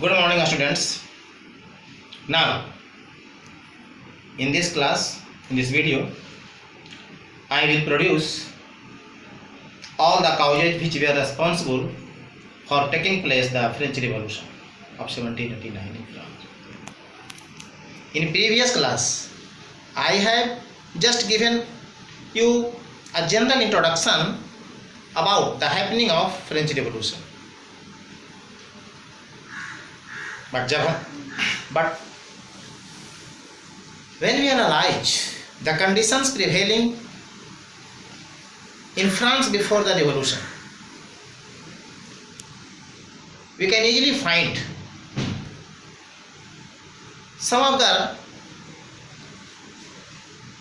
Good morning, students. Now, in this class, in this video, I will produce all the causes which were responsible for taking place the French Revolution of 1789 in France. In previous class, I have just given you a general introduction about the happening of French Revolution. But when we analyze the conditions prevailing in France before the revolution, we can easily find some of the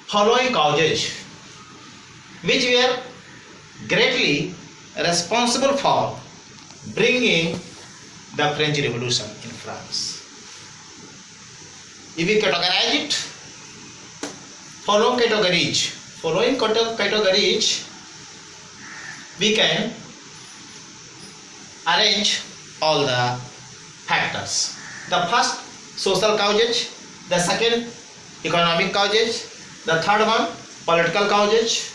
following causes which were greatly responsible for bringing the French Revolution in France. If we categorize it, following categories, we can arrange all the factors. The first, social causes; the second, economic causes; the third one, political causes;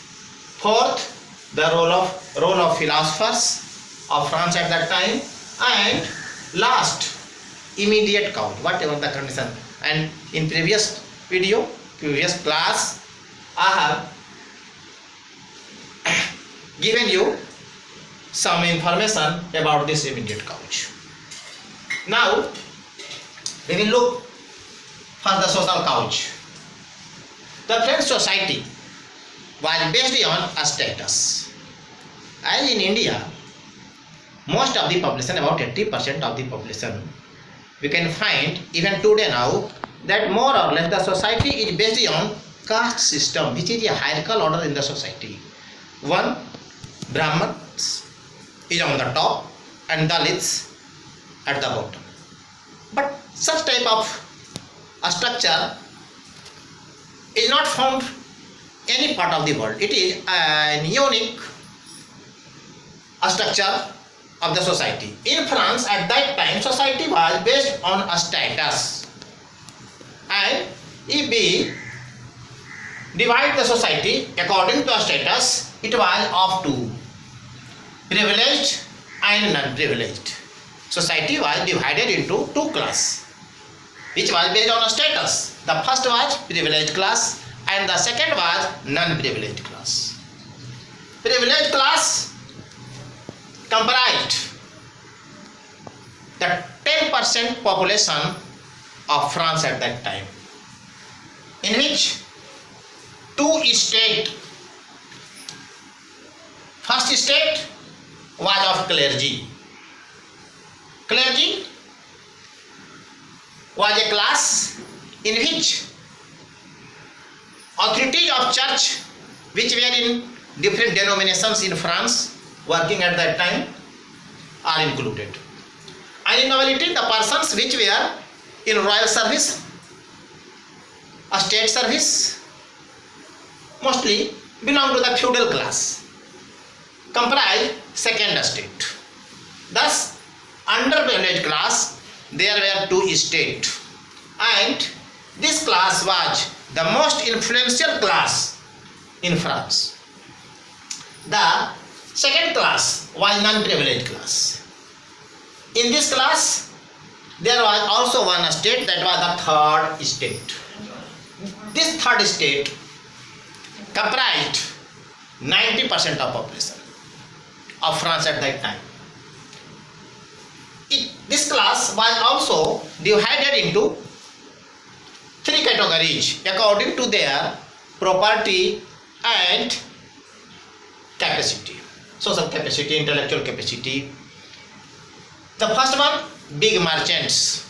fourth, the role of philosophers of France at that time; and last, immediate cause, whatever the condition. And in previous class, I have given you some information about this immediate cause. Now we will look for the social cause. The French society was based on a status. As in India, most of the population, about 80% of the population, we can find even today now that more or less the society is based on caste system, which is a hierarchical order in the society. One, Brahmins is on the top and Dalits at the bottom. But such type of a structure is not found any part of the world. It is a unique structure of the society. In France at that time, society was based on a status, and if we divide the society according to a status, it was of two, privileged and non-privileged. Society was divided into two classes, which was based on a status. The first was privileged class and the second was non-privileged class. Privileged class comprised the 10% population of France at that time, in which two states. First state was of clergy. Clergy was a class in which authorities of church, which were in different denominations in France working at that time, are included. And in nobility, the persons which were in royal service, a state service, mostly belong to the feudal class, comprise second state. Thus, under privileged class, there were two states, and this class was the most influential class in France. The second class was non-privileged class. In this class, there was also one state, that was the third state. This third state comprised 90% of population of France at that time. This class was also divided into three categories according to their property and capacity, social capacity, intellectual capacity. The first one, big merchants,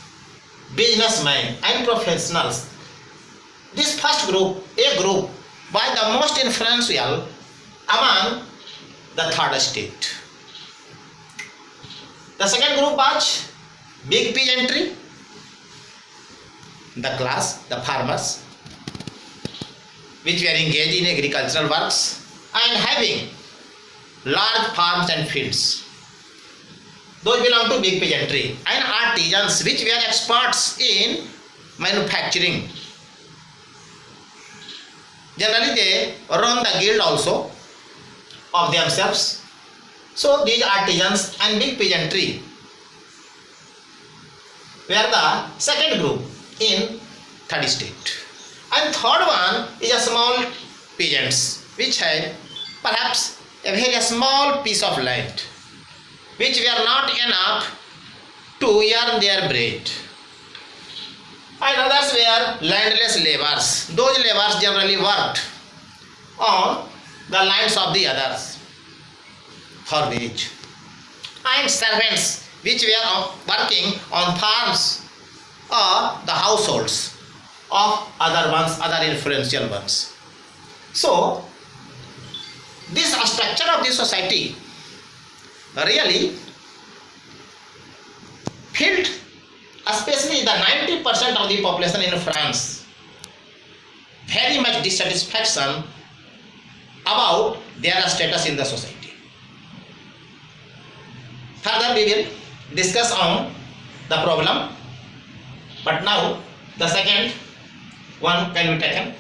businessmen and professionals. This first group, was the most influential among the third state. The second group was big peasantry, the class, the farmers, which were engaged in agricultural works and having large farms and fields. those belong to big peasantry, and artisans which were experts in manufacturing. Generally they run the guild also of themselves. So these artisans and big peasantry were the second group in third state. And third one is a small peasants which had perhaps a very small piece of land, which were not enough to earn their bread. And others were landless laborers. Those laborers generally worked on the lands of the others for wage. And servants which were working on farms or the households of other ones, other influential ones. So this structure of the society really filled, especially the 90% of the population in France, very much dissatisfaction about their status in the society. Further we will discuss on the problem, but now the second one can be taken.